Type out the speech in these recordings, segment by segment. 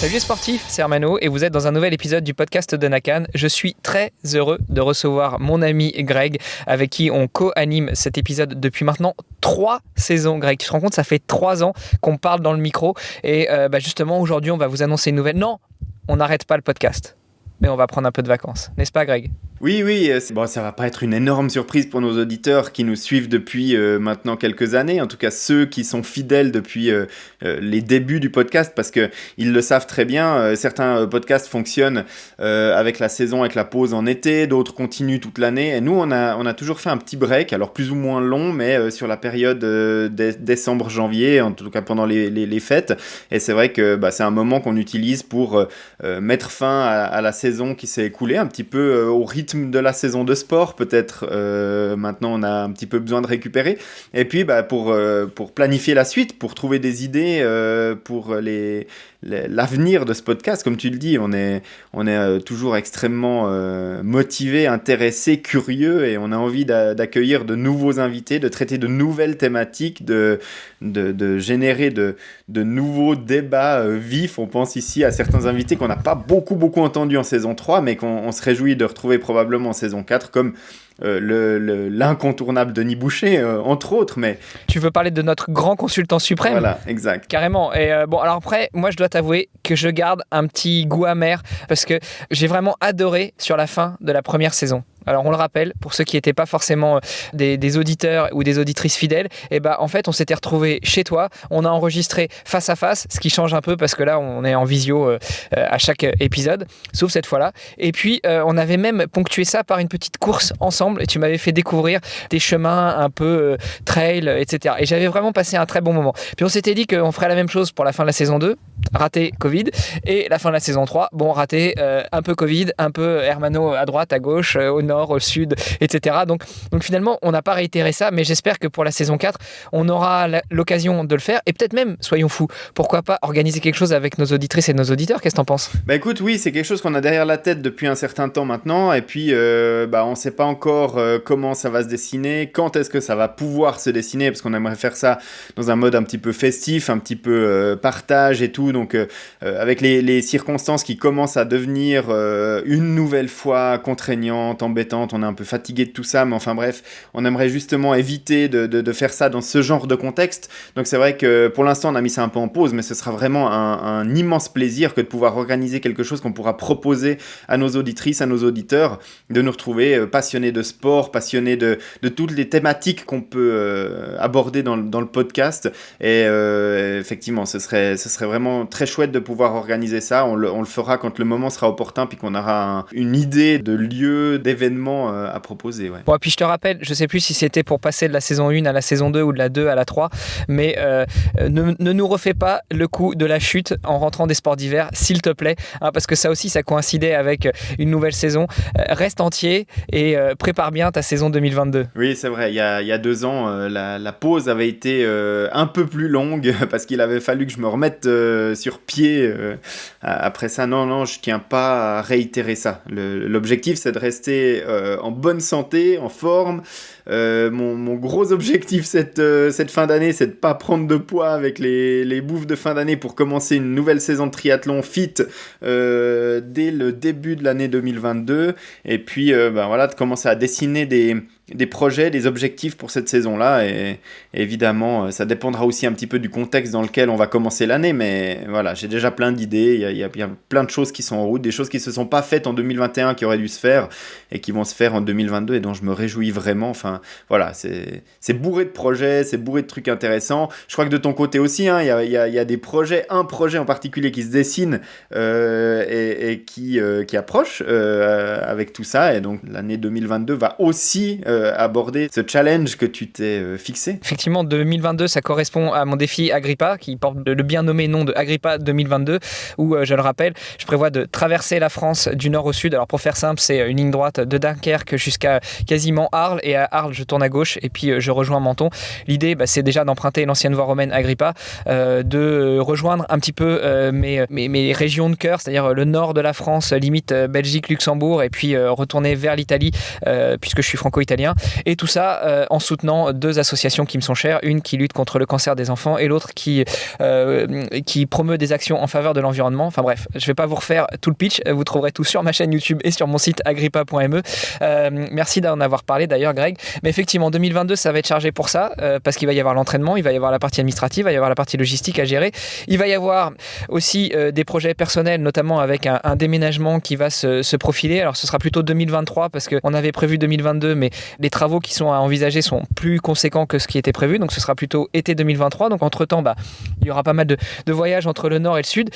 Salut les sportifs, c'est Armano et vous êtes dans un nouvel épisode du podcast de Nakan. Je suis très heureux de recevoir mon ami Greg avec qui on co-anime cet épisode depuis maintenant 3 saisons. Greg, tu te rends compte, ça fait 3 ans qu'on parle dans le micro et justement aujourd'hui on va vous annoncer une nouvelle. Non, on n'arrête pas le podcast, mais on va prendre un peu de vacances, n'est-ce pas Greg ? Oui, bon, ça va pas être une énorme surprise pour nos auditeurs qui nous suivent depuis maintenant quelques années, en tout cas ceux qui sont fidèles depuis les débuts du podcast, parce que ils le savent très bien, certains podcasts fonctionnent avec la saison, avec la pause en été, d'autres continuent toute l'année, et nous on a toujours fait un petit break, alors plus ou moins long, mais sur la période décembre-janvier, en tout cas pendant les fêtes, et c'est vrai que c'est un moment qu'on utilise pour mettre fin à la saison qui s'est écoulée, un petit peu au rythme de la saison de sport, peut-être maintenant on a un petit peu besoin de récupérer, et puis pour planifier la suite, pour trouver des idées pour l'avenir de ce podcast, comme tu le dis, on est toujours extrêmement motivé, intéressé, curieux, et on a envie d'accueillir de nouveaux invités, de traiter de nouvelles thématiques, de générer de nouveaux débats vifs. On pense ici à certains invités qu'on n'a pas beaucoup entendus en saison 3, mais qu'on se réjouit de retrouver probablement en saison 4, comme l'incontournable Denis Boucher, entre autres. Mais tu veux parler de notre grand consultant suprême ? Voilà, exact. Carrément. Et alors après, moi je dois t'avouer que je garde un petit goût amer parce que j'ai vraiment adoré sur la fin de la première saison. Alors on le rappelle, pour ceux qui n'étaient pas forcément des auditeurs ou des auditrices fidèles, en fait on s'était retrouvés chez toi, on a enregistré face à face, ce qui change un peu parce que là on est en visio à chaque épisode, sauf cette fois-là. Et puis on avait même ponctué ça par une petite course ensemble et tu m'avais fait découvrir des chemins un peu trail, etc. Et j'avais vraiment passé un très bon moment. Puis on s'était dit qu'on ferait la même chose pour la fin de la saison 2, raté Covid, et la fin de la saison 3, raté un peu Covid, un peu Hermano à droite, à gauche, au nord, au sud, etc. Donc finalement, on n'a pas réitéré ça, mais j'espère que pour la saison 4, on aura l'occasion de le faire, et peut-être même, soyons fous, pourquoi pas organiser quelque chose avec nos auditrices et nos auditeurs. Qu'est-ce que t'en penses ? Écoute, oui, c'est quelque chose qu'on a derrière la tête depuis un certain temps maintenant, et puis on ne sait pas encore comment ça va se dessiner, quand est-ce que ça va pouvoir se dessiner, parce qu'on aimerait faire ça dans un mode un petit peu festif, un petit peu partage et tout, donc avec les circonstances qui commencent à devenir une nouvelle fois contraignantes, embêtantes, on est un peu fatigué de tout ça, mais enfin bref, on aimerait justement éviter de faire ça dans ce genre de contexte. Donc c'est vrai que pour l'instant on a mis ça un peu en pause, mais ce sera vraiment un immense plaisir que de pouvoir organiser quelque chose qu'on pourra proposer à nos auditrices, à nos auditeurs, de nous retrouver passionnés de sport, passionnés de toutes les thématiques qu'on peut aborder dans le podcast, et effectivement ce serait vraiment très chouette de pouvoir organiser ça. On le fera quand le moment sera opportun, puis qu'on aura une idée de lieu, d'événement à proposer. Ouais. Bon, et puis je te rappelle, je sais plus si c'était pour passer de la saison 1 à la saison 2 ou de la 2 à la 3, mais ne nous refais pas le coup de la chute en rentrant des sports d'hiver, s'il te plaît, parce que ça aussi, ça coïncidait avec une nouvelle saison. Reste entier et prépare bien ta saison 2022. Oui, c'est vrai, il y a 2 ans, la pause avait été un peu plus longue parce qu'il avait fallu que je me remette sur pied après ça. Non, je tiens pas à réitérer ça. L'objectif, c'est de rester en bonne santé, en forme. Mon gros objectif cette fin d'année, c'est de pas prendre de poids avec les bouffes de fin d'année pour commencer une nouvelle saison de triathlon fit dès le début de l'année 2022. Et puis, de commencer à dessiner des projets, des objectifs pour cette saison-là, et évidemment ça dépendra aussi un petit peu du contexte dans lequel on va commencer l'année, mais voilà, j'ai déjà plein d'idées, il y a plein de choses qui sont en route, des choses qui se sont pas faites en 2021 qui auraient dû se faire et qui vont se faire en 2022 et dont je me réjouis vraiment. Enfin voilà, c'est bourré de projets, c'est bourré de trucs intéressants. Je crois que de ton côté aussi, il y a des projets, un projet en particulier qui se dessine et qui approche avec tout ça, et donc l'année 2022 va aussi aborder ce challenge que tu t'es fixé. Effectivement, 2022, ça correspond à mon défi Agrippa, qui porte le bien nommé nom de Agrippa 2022, où, je le rappelle, je prévois de traverser la France du nord au sud. Alors pour faire simple, c'est une ligne droite de Dunkerque jusqu'à quasiment Arles, et à Arles, je tourne à gauche, et puis je rejoins Menton. L'idée, c'est déjà d'emprunter l'ancienne voie romaine Agrippa, de rejoindre un petit peu mes régions de cœur, c'est-à-dire le nord de la France, limite Belgique, Luxembourg, et puis retourner vers l'Italie, puisque je suis franco-italien. quotidien. Et tout ça en soutenant 2 associations qui me sont chères, une qui lutte contre le cancer des enfants et l'autre qui promeut des actions en faveur de l'environnement. Enfin bref, je ne vais pas vous refaire tout le pitch, vous trouverez tout sur ma chaîne YouTube et sur mon site agrippa.me. Merci d'en avoir parlé d'ailleurs, Greg. Mais effectivement, 2022, ça va être chargé pour ça, parce qu'il va y avoir l'entraînement, il va y avoir la partie administrative, il va y avoir la partie logistique à gérer. Il va y avoir aussi des projets personnels, notamment avec un déménagement qui va se profiler. Alors ce sera plutôt 2023 parce qu'on avait prévu 2022, mais les travaux qui sont à envisager sont plus conséquents que ce qui était prévu. Donc ce sera plutôt été 2023. Donc entre-temps, il y aura pas mal de voyages entre le nord et le sud.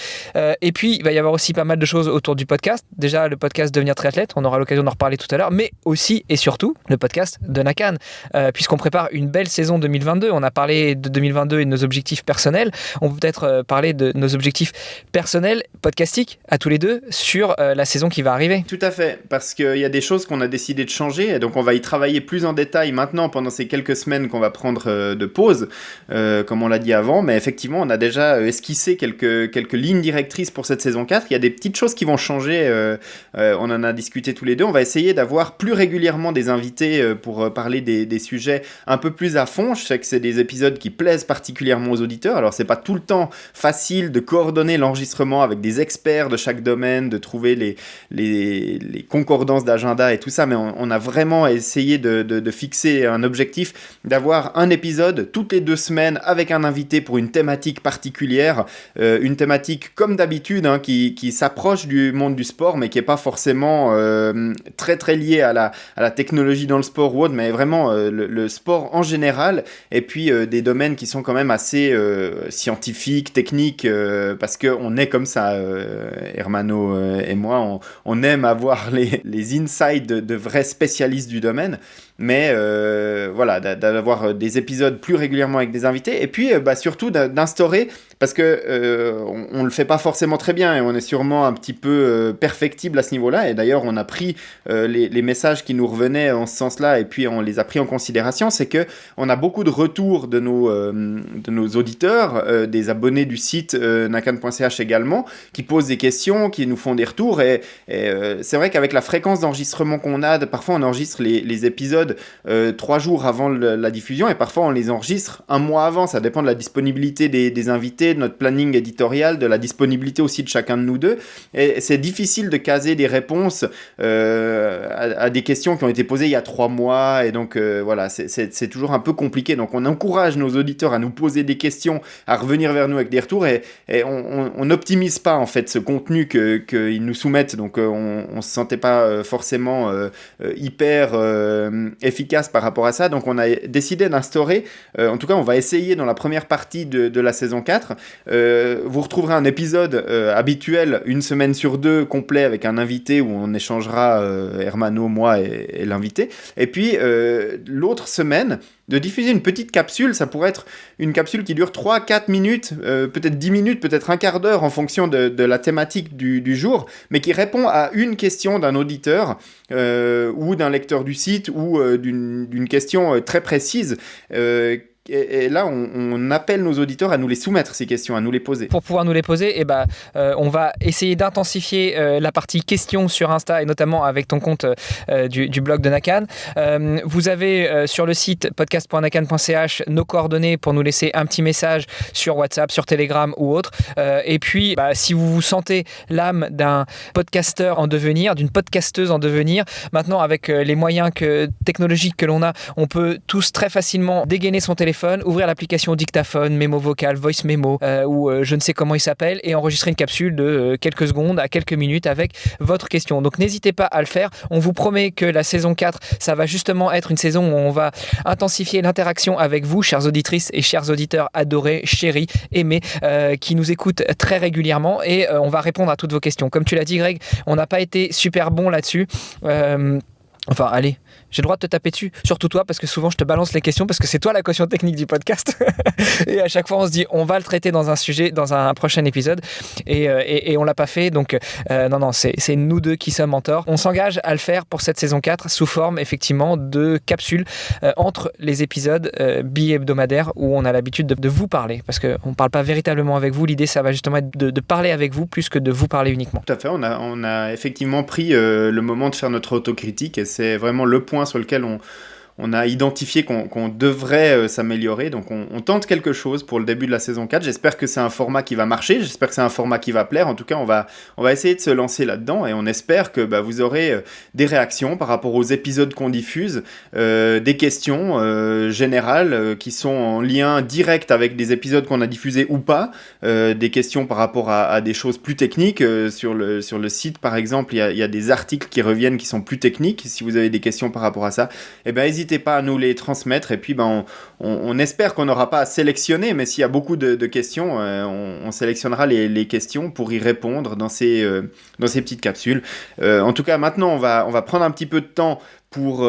Et puis, il va y avoir aussi pas mal de choses autour du podcast. Déjà, le podcast Devenir triathlète, on aura l'occasion d'en reparler tout à l'heure, mais aussi et surtout le podcast de Nakan, puisqu'on prépare une belle saison 2022. On a parlé de 2022 et de nos objectifs personnels. On peut peut-être parler de nos objectifs personnels, podcastiques, à tous les deux, sur la saison qui va arriver. Tout à fait, parce qu'il y a des choses qu'on a décidé de changer, et donc on va y travailler plus en détail maintenant pendant ces quelques semaines qu'on va prendre de pause, comme on l'a dit avant, mais effectivement, on a déjà esquissé quelques lignes directrices pour cette saison 4. Il y a des petites choses qui vont changer, on en a discuté tous les deux. On va essayer d'avoir plus régulièrement des invités pour parler des sujets un peu plus à fond. Je sais que c'est des épisodes qui plaisent particulièrement aux auditeurs, alors c'est pas tout le temps facile de coordonner l'enregistrement avec des experts de chaque domaine, de trouver les concordances d'agenda et tout ça, mais on a vraiment essayé de fixer un objectif, d'avoir un épisode toutes les 2 semaines avec un invité pour une thématique particulière, une thématique comme d'habitude, qui s'approche du monde du sport, mais qui n'est pas forcément très très liée à la technologie dans le sport ou autre, mais vraiment le sport en général, et puis des domaines qui sont quand même assez scientifiques, techniques, parce qu'on est comme ça, Hermano et moi, on aime avoir les insights de vrais spécialistes du domaine, mais voilà, d'avoir des épisodes plus régulièrement avec des invités, et puis surtout d'instaurer, parce que on le fait pas forcément très bien, et on est sûrement un petit peu perfectible à ce niveau-là, et d'ailleurs on a pris les messages qui nous revenaient en ce sens-là, et puis on les a pris en considération. C'est que on a beaucoup de retours de nos auditeurs, des abonnés du site nakan.ch également, qui posent des questions, qui nous font des retours, et c'est vrai qu'avec la fréquence d'enregistrement qu'on a, parfois on enregistre les épisodes 3 jours avant la diffusion, et parfois on les enregistre un mois avant. Ça dépend de la disponibilité des invités, de notre planning éditorial, de la disponibilité aussi de chacun de nous deux, et c'est difficile de caser des réponses à des questions qui ont été posées il y a 3 mois, et donc voilà, c'est toujours un peu compliqué. Donc on encourage nos auditeurs à nous poser des questions, à revenir vers nous avec des retours, et on n'optimise pas en fait ce contenu qu'ils nous soumettent, donc on se sentait pas forcément hyper efficace par rapport à ça. Donc on a décidé d'instaurer, en tout cas on va essayer dans la première partie de la saison 4, vous retrouverez un épisode habituel 1 semaine sur 2 complet avec un invité où on échangera, Hermano, moi et l'invité, et puis l'autre semaine de diffuser une petite capsule. Ça pourrait être une capsule qui dure 3-4 minutes, peut-être 10 minutes, peut-être un quart d'heure en fonction de la thématique du jour, mais qui répond à une question d'un auditeur ou d'un lecteur du site, ou d'une question très précise. Et là, on appelle nos auditeurs à nous les soumettre, ces questions, à nous les poser. Pour pouvoir nous les poser, on va essayer d'intensifier la partie questions sur Insta, et notamment avec ton compte du blog de Nakan. Vous avez sur le site podcast.nakan.ch nos coordonnées pour nous laisser un petit message sur WhatsApp, sur Telegram ou autre. Et puis, si vous vous sentez l'âme d'un podcasteur en devenir, d'une podcasteuse en devenir, maintenant avec les moyens technologiques que l'on a, on peut tous très facilement dégainer son téléphone, ouvrir l'application dictaphone, mémo vocal, voice memo, ou je ne sais comment il s'appelle, et enregistrer une capsule de quelques secondes à quelques minutes avec votre question. Donc n'hésitez pas à le faire. On vous promet que la saison 4, ça va justement être une saison où on va intensifier l'interaction avec vous, chères auditrices et chers auditeurs adorés, chéris, aimés, qui nous écoutent très régulièrement, et on va répondre à toutes vos questions. Comme tu l'as dit, Greg, on n'a pas été super bon là-dessus. Enfin, allez, j'ai le droit de te taper dessus, surtout toi, parce que souvent je te balance les questions, parce que c'est toi la caution technique du podcast. Et à chaque fois on se dit on va le traiter dans un sujet, dans un prochain épisode, et on l'a pas fait. Donc non, c'est nous deux qui sommes en tort. On s'engage à le faire pour cette saison 4 sous forme effectivement de capsules entre les épisodes bi-hebdomadaires, où on a l'habitude de vous parler, parce qu'on ne parle pas véritablement avec vous. L'idée, ça va justement être de parler avec vous plus que de vous parler uniquement. Tout à fait, on a effectivement pris le moment de faire notre autocritique, et c'est vraiment le point sur lequel on a identifié qu'on devrait s'améliorer. Donc on tente quelque chose pour le début de la saison 4. J'espère que c'est un format qui va marcher, j'espère que c'est un format qui va plaire. En tout cas, on va essayer de se lancer là-dedans et on espère que vous aurez des réactions par rapport aux épisodes qu'on diffuse, des questions générales qui sont en lien direct avec des épisodes qu'on a diffusés ou pas, des questions par rapport à des choses plus techniques. Sur le site, par exemple, il y a des articles qui reviennent qui sont plus techniques. Si vous avez des questions par rapport à ça, n'hésitez pas à nous les transmettre. Et puis, on espère qu'on n'aura pas à sélectionner, mais s'il y a beaucoup de questions, on sélectionnera les questions pour y répondre dans ces petites capsules. En tout cas, maintenant, on va prendre un petit peu de temps pour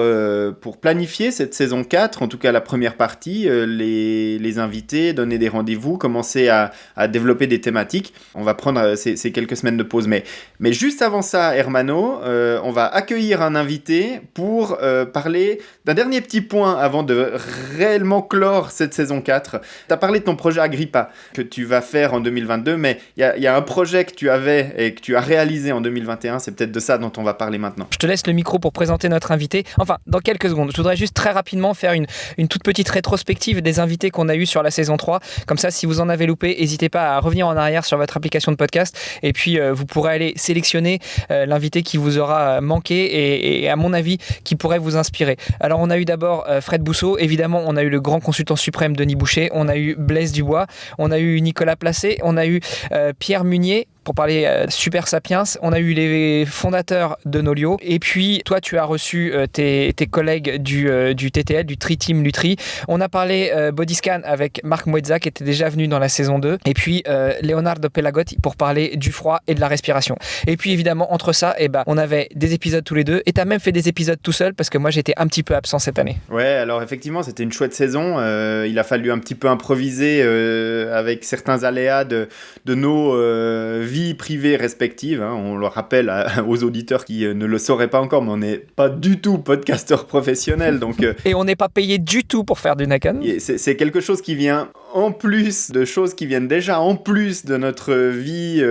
planifier cette saison 4, en tout cas la première partie, les invités, donner des rendez-vous, commencer à développer des thématiques. On va prendre ces quelques semaines de pause. Mais juste avant ça, Hermano, on va accueillir un invité pour parler d'un dernier petit point avant de réellement clore cette saison 4. Tu as parlé de ton projet Agrippa que tu vas faire en 2022, mais il y a un projet que tu avais et que tu as réalisé en 2021. C'est peut-être de ça dont on va parler maintenant. Je te laisse le micro pour présenter notre invité. Enfin, dans quelques secondes. Je voudrais juste très rapidement faire une toute petite rétrospective des invités qu'on a eus sur la saison 3. Comme ça, si vous en avez loupé, n'hésitez pas à revenir en arrière sur votre application de podcast. Et puis, vous pourrez aller sélectionner l'invité qui vous aura manqué et à mon avis, qui pourrait vous inspirer. Alors, on a eu d'abord Fred Bousseau. Évidemment, on a eu le grand consultant suprême Denis Boucher. On a eu Blaise Dubois. On a eu Nicolas Placé. On a eu Pierre Munier pour parler Super Sapiens. On a eu les fondateurs de Nolio. Et puis, toi, tu as reçu tes collègues du TTL, du Tri-Team Lutri. On a parlé Bodyscan avec Marc Moedza, qui était déjà venu dans la saison 2. Et puis, Leonardo Pelagotti pour parler du froid et de la respiration. Et puis, évidemment, entre ça, on avait des épisodes tous les deux. Et tu as même fait des épisodes tout seul, parce que moi, j'étais un petit peu absent cette année. Ouais, alors effectivement, c'était une chouette saison. Il a fallu un petit peu improviser avec certains aléas de nos vies privées respectives. On le rappelle aux auditeurs qui ne le sauraient pas encore, mais on n'est pas du tout podcasteur professionnel. Donc, et on n'est pas payé du tout pour faire du Nakan. C'est quelque chose qui vient en plus de choses qui viennent déjà en plus de notre vie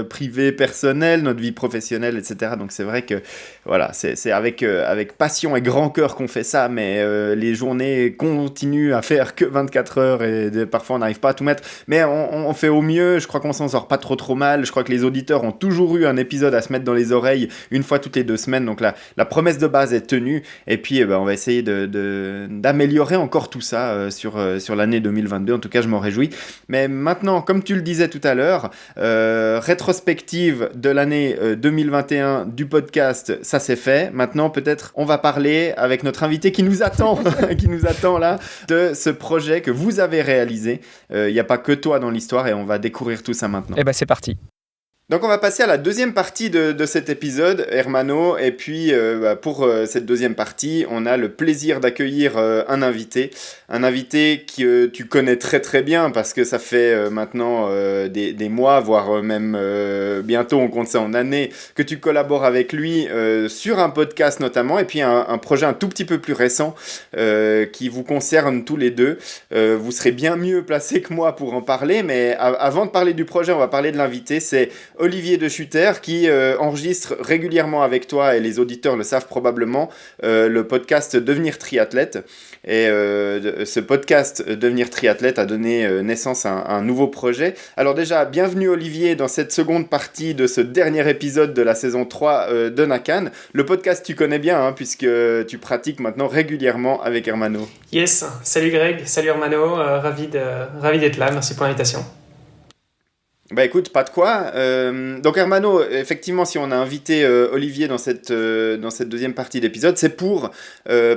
privée, personnelle, notre vie professionnelle, etc. Donc c'est vrai que voilà, c'est avec passion et grand cœur qu'on fait ça, mais les journées continuent à faire que 24 heures et parfois on n'arrive pas à tout mettre. Mais on fait au mieux, je crois qu'on s'en sort pas trop mal. Je crois que les auditeurs ont toujours eu un épisode à se mettre dans les oreilles une fois toutes les 2 semaines. Donc la promesse de base est tenue. Et puis on va essayer d'améliorer encore tout ça sur l'année 2022. En tout cas, je m'en réjouis. Mais maintenant, comme tu le disais tout à l'heure, rétrospective de l'année 2021 du podcast, ça c'est fait. Maintenant, peut-être, on va parler avec notre invité qui nous attend, qui nous attend là, de ce projet que vous avez réalisé. Il n'y a pas que toi dans l'histoire et on va découvrir tout ça maintenant. Et c'est parti. Donc on va passer à la deuxième partie de cet épisode, Hermano, et puis pour cette deuxième partie, on a le plaisir d'accueillir un invité que tu connais très très bien parce que ça fait maintenant des mois, voire même bientôt on compte ça en années, que tu collabores avec lui sur un podcast notamment, et puis un projet un tout petit peu plus récent qui vous concerne tous les deux. Vous serez bien mieux placé que moi pour en parler, mais avant de parler du projet, on va parler de l'invité, c'est Olivier de Schutter qui enregistre régulièrement avec toi, et les auditeurs le savent probablement, le podcast Devenir triathlète. Et ce podcast Devenir triathlète a donné naissance à un nouveau projet. Alors déjà, bienvenue Olivier dans cette seconde partie de ce dernier épisode de la saison 3 de Nakan. Le podcast tu connais bien puisque tu pratiques maintenant régulièrement avec Hermano. Yes, salut Greg, salut Hermano, ravi d'être là, merci pour l'invitation. Bah écoute, pas de quoi. Donc Hermano, effectivement, si on a invité Olivier dans cette deuxième partie d'épisode, c'est pour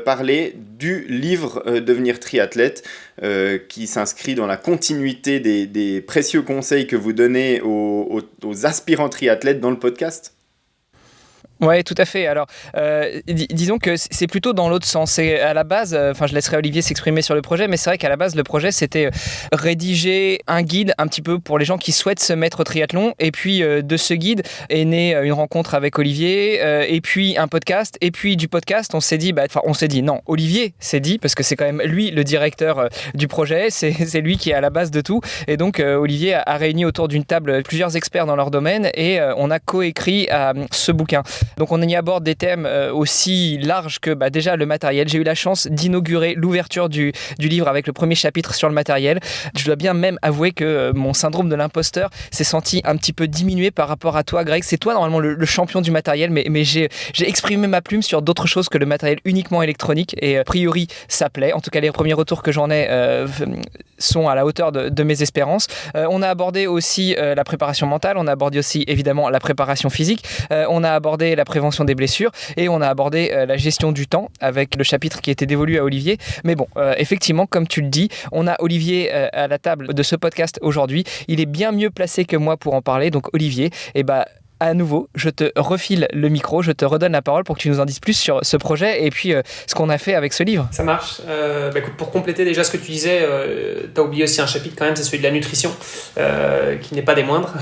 parler du livre Devenir triathlète, qui s'inscrit dans la continuité des précieux conseils que vous donnez aux aspirants triathlètes dans le podcast. Ouais, tout à fait. Alors, disons que c'est plutôt dans l'autre sens. C'est à la base, je laisserai Olivier s'exprimer sur le projet, mais c'est vrai qu'à la base, le projet, c'était rédiger un guide un petit peu pour les gens qui souhaitent se mettre au triathlon. Et puis, de ce guide est née une rencontre avec Olivier, et puis un podcast. Et puis, du podcast, non, Olivier s'est dit, parce que c'est quand même lui le directeur du projet, c'est lui qui est à la base de tout. Et donc, Olivier a réuni autour d'une table plusieurs experts dans leur domaine, et on a coécrit ce bouquin. Donc on y aborde des thèmes aussi larges que déjà le matériel. J'ai eu la chance d'inaugurer l'ouverture du livre avec le premier chapitre sur le matériel. Je dois bien même avouer que mon syndrome de l'imposteur s'est senti un petit peu diminué par rapport à toi, Greg. C'est toi normalement le champion du matériel, mais j'ai exprimé ma plume sur d'autres choses que le matériel uniquement électronique, et a priori ça plaît. En tout cas, les premiers retours que j'en ai sont à la hauteur de mes espérances. On a abordé aussi la préparation mentale, on a abordé aussi évidemment la préparation physique, on a abordé la prévention des blessures, et on a abordé la gestion du temps avec le chapitre qui était dévolu à Olivier. Mais bon, effectivement, comme tu le dis, on a Olivier à la table de ce podcast aujourd'hui. Il est bien mieux placé que moi pour en parler. Donc Olivier, à nouveau, je te refile le micro, je te redonne la parole pour que tu nous en dises plus sur ce projet et puis ce qu'on a fait avec ce livre. Ça marche. Écoute, pour compléter déjà ce que tu disais, tu as oublié aussi un chapitre quand même, c'est celui de la nutrition, qui n'est pas des moindres,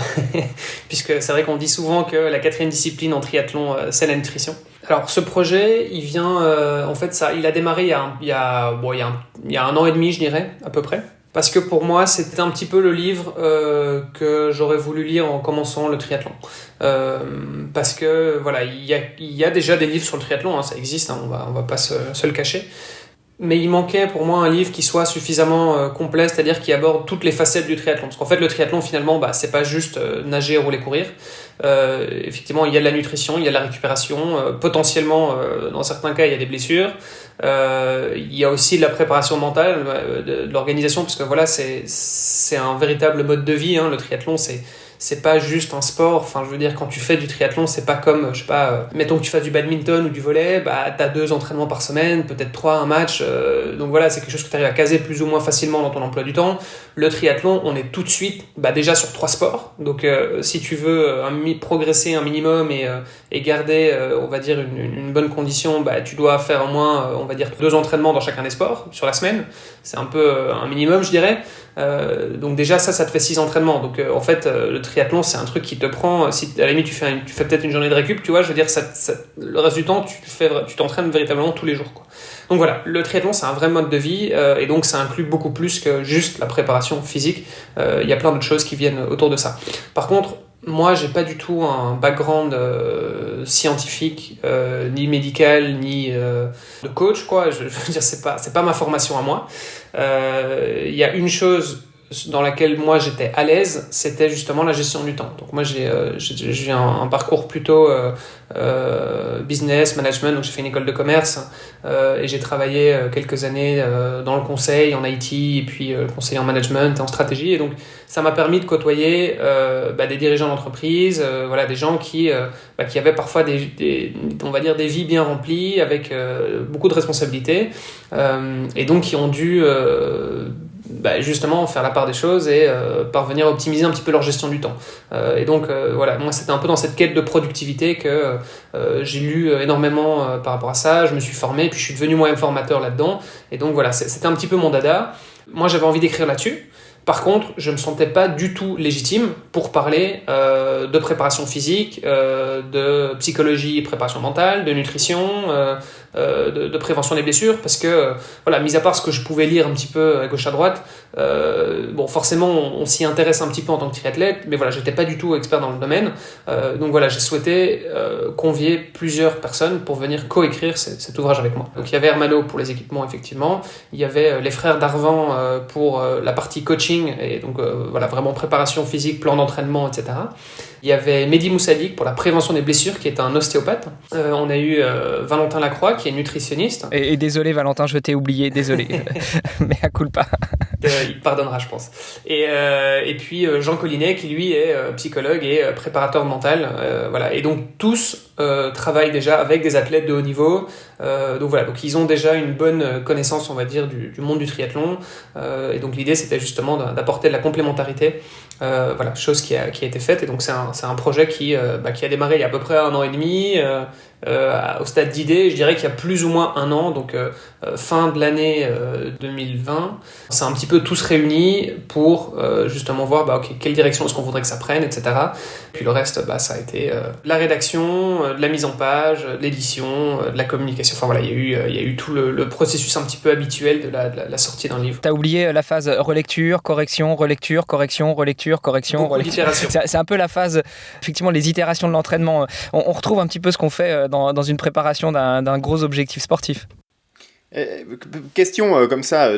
puisque c'est vrai qu'on dit souvent que la 4e discipline en triathlon, c'est la nutrition. Alors ce projet, il vient, en fait, il a démarré il y a 1 an et demi, je dirais, à peu près. Parce que pour moi, c'était un petit peu le livre que j'aurais voulu lire en commençant le triathlon. Parce que voilà, il y a déjà des livres sur le triathlon, ça existe, on va pas se le cacher. Mais il manquait pour moi un livre qui soit suffisamment complet, c'est-à-dire qui aborde toutes les facettes du triathlon. Parce qu'en fait, le triathlon, finalement, c'est pas juste nager, rouler, courir. Effectivement, il y a de la nutrition, il y a de la récupération. Potentiellement, dans certains cas, il y a des blessures. Il y a aussi de la préparation mentale, de l'organisation, parce que voilà, c'est un véritable mode de vie. Le triathlon, c'est pas juste un sport. Enfin, je veux dire, quand tu fais du triathlon, c'est pas comme, je sais pas, mettons que tu fasses du badminton ou du volley, t'as 2 entraînements par semaine, peut-être 3, un match. Donc voilà, c'est quelque chose que tu arrives à caser plus ou moins facilement dans ton emploi du temps. Le triathlon, on est tout de suite déjà sur 3 sports. Donc si tu veux progresser un minimum et garder, on va dire, une bonne condition, tu dois faire au moins, on va dire, 2 entraînements dans chacun des sports sur la semaine. C'est un peu un minimum, je dirais. Donc déjà ça te fait 6 entraînements. Donc en fait le triathlon c'est un truc qui te prend, si à la limite tu fais peut-être une journée de récup, tu vois, je veux dire le reste du temps tu t'entraînes véritablement tous les jours, quoi. Donc voilà, le triathlon c'est un vrai mode de vie, et donc ça inclut beaucoup plus que juste la préparation physique. Il y a plein d'autres choses qui viennent autour de ça. Par contre, moi, j'ai pas du tout un background scientifique, ni médical, ni de coach, quoi. Je veux dire, c'est pas ma formation à moi. Il y a une chose dans laquelle moi j'étais à l'aise, c'était justement la gestion du temps. Donc moi j'ai un parcours plutôt business, management, donc j'ai fait une école de commerce et j'ai travaillé quelques années dans le conseil, en IT, et puis conseiller en management et en stratégie, et donc ça m'a permis de côtoyer des dirigeants d'entreprise, voilà, des gens qui avaient parfois on va dire des vies bien remplies avec beaucoup de responsabilités, et donc qui ont dû justement faire la part des choses et parvenir à optimiser un petit peu leur gestion du temps. Et donc voilà, moi c'était un peu dans cette quête de productivité que j'ai lu énormément par rapport à ça, je me suis formé, puis je suis devenu moi-même formateur là-dedans, et donc voilà, c'était un petit peu mon dada. Moi j'avais envie d'écrire là-dessus. Par contre, je ne me sentais pas du tout légitime pour parler de préparation physique, de psychologie et préparation mentale, de nutrition, de prévention des blessures, parce que, voilà, mis à part ce que je pouvais lire un petit peu à gauche à droite, forcément on s'y intéresse un petit peu en tant que triathlète, mais voilà, j'étais pas du tout expert dans le domaine, donc voilà, j'ai souhaité convier plusieurs personnes pour venir coécrire cet ouvrage avec moi. Donc il y avait Hermano pour les équipements, effectivement, il y avait les frères Darvan pour la partie coaching, et donc voilà, vraiment préparation physique, plan d'entraînement, etc. Il y avait Mehdi Moussadik pour la prévention des blessures, qui est un ostéopathe. On a eu Valentin Lacroix, qui est nutritionniste. Et désolé Valentin, je t'ai oublié, désolé. Mais à culpa. Il pardonnera, je pense. Et puis Jean Collinet, qui lui est psychologue et préparateur mental. Voilà. Et donc tous travaillent déjà avec des athlètes de haut niveau. Donc voilà, donc ils ont déjà une bonne connaissance, on va dire, du monde du triathlon. Et donc l'idée, c'était justement d'apporter de la complémentarité. Voilà, chose qui a été faite, et donc c'est un projet qui a démarré il y a à peu près 1 an et demi, au stade d'idée, je dirais qu'il y a plus ou moins un an, donc fin de l'année 2020, c'est un petit peu tous réunis pour justement voir ok, quelle direction est-ce qu'on voudrait que ça prenne, etc. Puis le reste, ça a été la rédaction, de la mise en page, de l'édition, de la communication. Enfin voilà, il y a eu tout le processus un petit peu habituel de la sortie d'un livre. T'as oublié la phase relecture, correction, relecture, correction, relecture, correction, Beaucoup relecture. d'itérations. C'est un peu la phase, effectivement, les itérations de l'entraînement. On retrouve un petit peu ce qu'on fait dans une préparation d'un gros objectif sportif. Question comme ça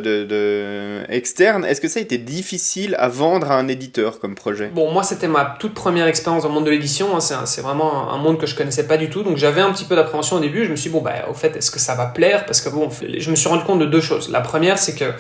externe, est-ce que ça a été difficile à vendre à un éditeur comme projet ? Bon, moi c'était ma toute première expérience dans le monde de l'édition, hein. C'est vraiment un monde que je connaissais pas du tout, donc j'avais un petit peu d'appréhension au début. Je me suis dit au fait, est-ce que ça va plaire ? Parce que je me suis rendu compte de deux choses. La première, c'est que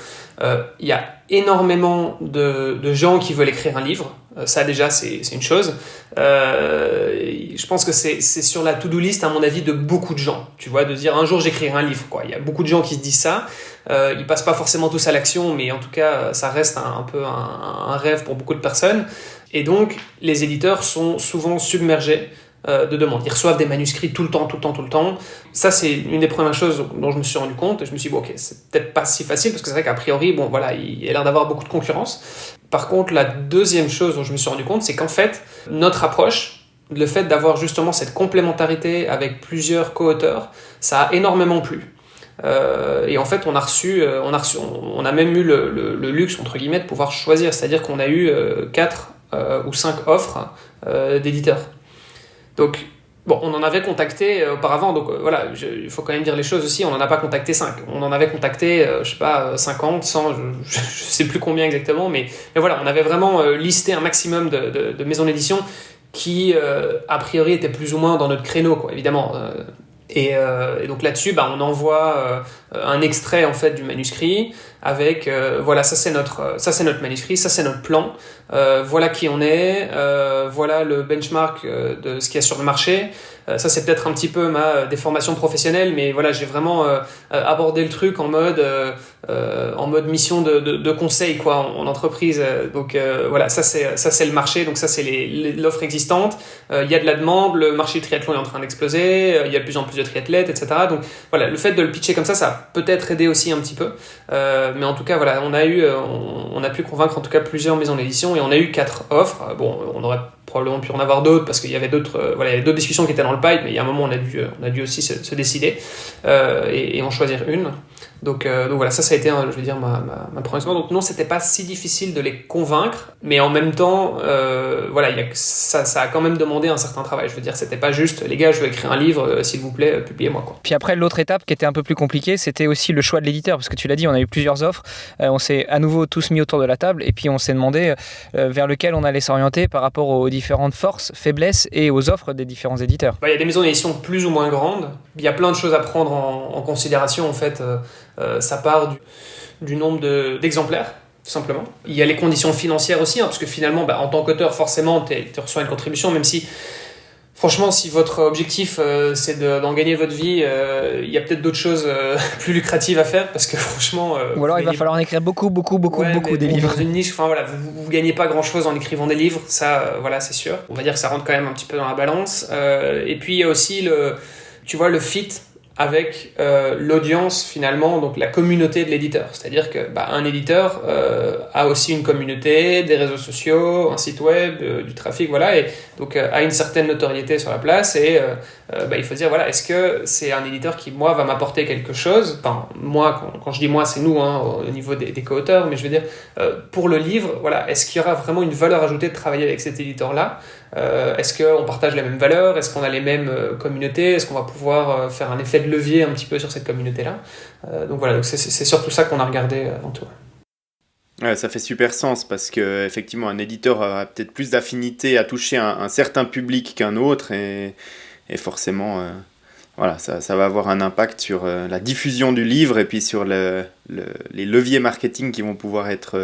il y a énormément de gens qui veulent écrire un livre. Ça déjà c'est une chose. Je pense que c'est sur la to-do list à mon avis de beaucoup de gens, tu vois, de dire un jour j'écrirai un livre, quoi. Il y a beaucoup de gens qui se disent ça. Ils passent pas forcément tous à l'action, mais en tout cas ça reste un peu un rêve pour beaucoup de personnes. Et donc les éditeurs sont souvent submergés de demandes. Ils reçoivent des manuscrits tout le temps. Ça, c'est une des premières choses dont je me suis rendu compte. Et je me suis dit, ok, c'est peut-être pas si facile, parce que c'est vrai qu'a priori, il y a l'air d'avoir beaucoup de concurrence. Par contre, la deuxième chose dont je me suis rendu compte, c'est qu'en fait, notre approche, le fait d'avoir justement cette complémentarité avec plusieurs co-auteurs, ça a énormément plu. Et en fait, on a même eu le luxe, entre guillemets, de pouvoir choisir. C'est-à-dire qu'on a eu 4 ou 5 offres d'éditeurs. Donc, on en avait contacté auparavant, donc il faut quand même dire les choses aussi, on n'en a pas contacté 5. On en avait contacté, 50, 100, je sais plus combien exactement, mais voilà, on avait vraiment listé un maximum de maisons d'édition qui, a priori, étaient plus ou moins dans notre créneau, quoi, évidemment. Et donc là-dessus, on envoie un extrait en fait du manuscrit avec ça c'est notre manuscrit, ça c'est notre plan, voilà qui on est, voilà le benchmark de ce qu'il y a sur le marché. Ça c'est peut-être un petit peu ma déformation professionnelle, mais voilà, j'ai vraiment abordé le truc en mode mission de conseil, quoi, en entreprise. Donc ça c'est le marché, donc ça c'est l'offre existante. Il y a de la demande, le marché du triathlon est en train d'exploser, il y a de plus en plus de triathlètes, etc. Donc voilà, le fait de le pitcher comme ça a peut-être aidé aussi un petit peu. Mais en tout cas, voilà, on a pu convaincre en tout cas plusieurs maisons d'édition et on a eu 4 offres. On aurait probablement pu en avoir d'autres parce qu'il y avait d'autres discussions qui étaient dans le pipe, mais il y a un moment on a dû aussi se décider et en choisir une. Donc voilà, ça a été, je veux dire, ma première expérience. Donc non, c'était pas si difficile de les convaincre, mais en même temps, ça a quand même demandé un certain travail. Je veux dire, c'était pas juste, les gars, je veux écrire un livre, s'il vous plaît, publiez-moi, quoi. Puis après, l'autre étape qui était un peu plus compliquée, c'était aussi le choix de l'éditeur, parce que tu l'as dit, on a eu plusieurs offres, on s'est à nouveau tous mis autour de la table, et puis on s'est demandé vers lequel on allait s'orienter par rapport aux différentes forces, faiblesses et aux offres des différents éditeurs. Il y a des maisons d'édition plus ou moins grandes, il y a plein de choses à prendre en considération, en fait. Ça part du nombre d'exemplaires, tout simplement. Il y a les conditions financières aussi, parce que finalement, en tant qu'auteur, forcément, tu reçois une contribution, même si, franchement, si votre objectif, c'est d'en gagner votre vie, il y a peut-être d'autres choses plus lucratives à faire, parce que franchement... Ou alors il va falloir en écrire beaucoup des livres. Dans une niche, vous gagnez pas grand-chose en écrivant des livres, ça, c'est sûr. On va dire que ça rentre quand même un petit peu dans la balance. Et puis, il y a aussi le fit avec l'audience finalement, donc la communauté de l'éditeur. C'est-à-dire que un éditeur a aussi une communauté, des réseaux sociaux, un site web, du trafic, voilà, et donc a une certaine notoriété sur la place et il faut se dire, voilà, est-ce que c'est un éditeur qui, moi, va m'apporter quelque chose ? Enfin, moi, quand je dis moi, c'est nous, au niveau des co-auteurs, mais je veux dire, pour le livre, voilà, est-ce qu'il y aura vraiment une valeur ajoutée de travailler avec cet éditeur-là ? Est-ce qu'on partage les mêmes valeurs ? Est-ce qu'on a les mêmes communautés ? Est-ce qu'on va pouvoir faire un effet de levier un petit peu sur cette communauté-là ? Donc voilà, donc c'est surtout ça qu'on a regardé avant tout. Ouais, ça fait super sens parce que effectivement un éditeur aura peut-être plus d'affinité à toucher un certain public qu'un autre et forcément ça va avoir un impact sur la diffusion du livre et puis sur les leviers marketing qui vont pouvoir être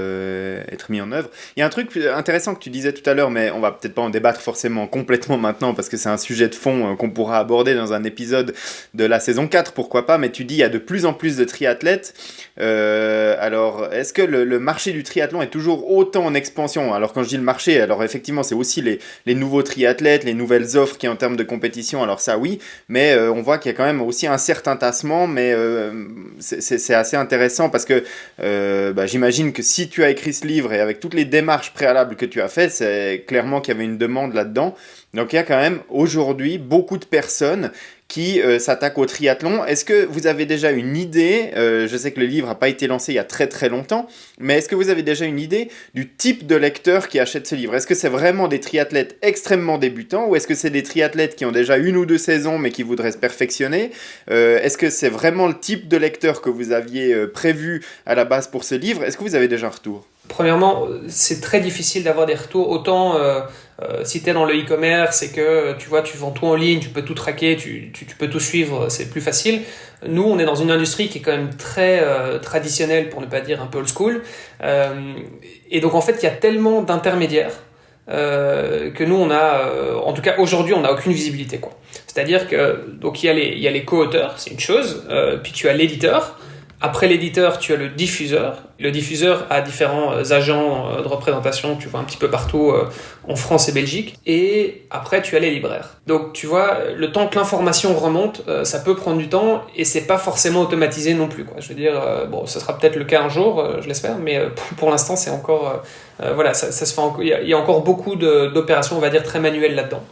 mis en œuvre. Il y a un truc intéressant que tu disais tout à l'heure, mais on va peut-être pas en débattre forcément complètement maintenant parce que c'est un sujet de fond qu'on pourra aborder dans un épisode de la saison 4, pourquoi pas, mais tu dis il y a de plus en plus de triathlètes. Alors, est-ce que le marché du triathlon est toujours autant en expansion? Alors, quand je dis le marché, alors effectivement, c'est aussi les nouveaux triathlètes, les nouvelles offres qui en termes de compétition, alors ça oui, mais on voit qu'il y a quand même aussi un certain tassement, mais c'est assez intéressant parce que j'imagine que si tu as écrit ce livre et avec toutes les démarches préalables que tu as faites, c'est clairement qu'il y avait une demande là-dedans. Donc il y a quand même aujourd'hui beaucoup de personnes qui s'attaquent au triathlon. Est-ce que vous avez déjà une idée, je sais que le livre n'a pas été lancé il y a très très longtemps, mais est-ce que vous avez déjà une idée du type de lecteur qui achète ce livre? Est-ce que c'est vraiment des triathlètes extrêmement débutants ou est-ce que c'est des triathlètes qui ont déjà 1 ou 2 saisons mais qui voudraient se perfectionner? Est-ce que c'est vraiment le type de lecteur que vous aviez prévu à la base pour ce livre? Est-ce que vous avez déjà un retour? Premièrement, c'est très difficile d'avoir des retours. Autant si tu es dans le e-commerce et que tu vois, tu vends tout en ligne, tu peux tout traquer, tu peux tout suivre, c'est plus facile. Nous, on est dans une industrie qui est quand même très traditionnelle, pour ne pas dire un peu old school. Et donc, en fait, il y a tellement d'intermédiaires que nous, on a, en tout cas aujourd'hui, on n'a aucune visibilité, quoi. C'est-à-dire que donc il y a les co-auteurs, c'est une chose, puis tu as l'éditeur. Après l'éditeur, tu as le diffuseur. Le diffuseur a différents agents de représentation, tu vois, un petit peu partout en France et Belgique. Et après, tu as les libraires. Donc, tu vois, le temps que l'information remonte, ça peut prendre du temps et c'est pas forcément automatisé non plus, quoi. Je veux dire, bon, ce sera peut-être le cas un jour, je l'espère, mais pour l'instant, c'est encore... voilà, ça se fait il y a encore beaucoup d'opérations, on va dire, très manuelles là-dedans.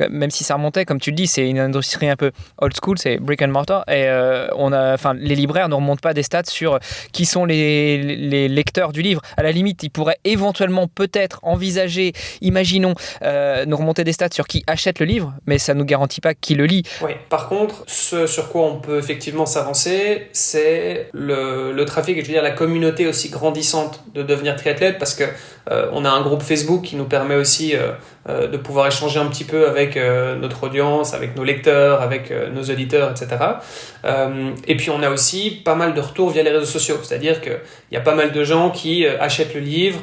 Même si ça remontait, comme tu le dis, c'est une industrie un peu old school, c'est brick and mortar, et les libraires ne remontent pas des stats sur qui sont les lecteurs du livre. À la limite, ils pourraient éventuellement peut-être envisager, imaginons, nous remonter des stats sur qui achète le livre, mais ça ne nous garantit pas qui le lit. Oui. Par contre, ce sur quoi on peut effectivement s'avancer, c'est le trafic, et je veux dire la communauté aussi grandissante de devenir triathlète, parce que on a un groupe Facebook qui nous permet aussi de pouvoir échanger un petit peu avec notre audience, avec nos lecteurs, avec nos auditeurs, etc. Et puis on a aussi pas mal de retours via les réseaux sociaux, c'est-à-dire qu'il y a pas mal de gens qui achètent le livre,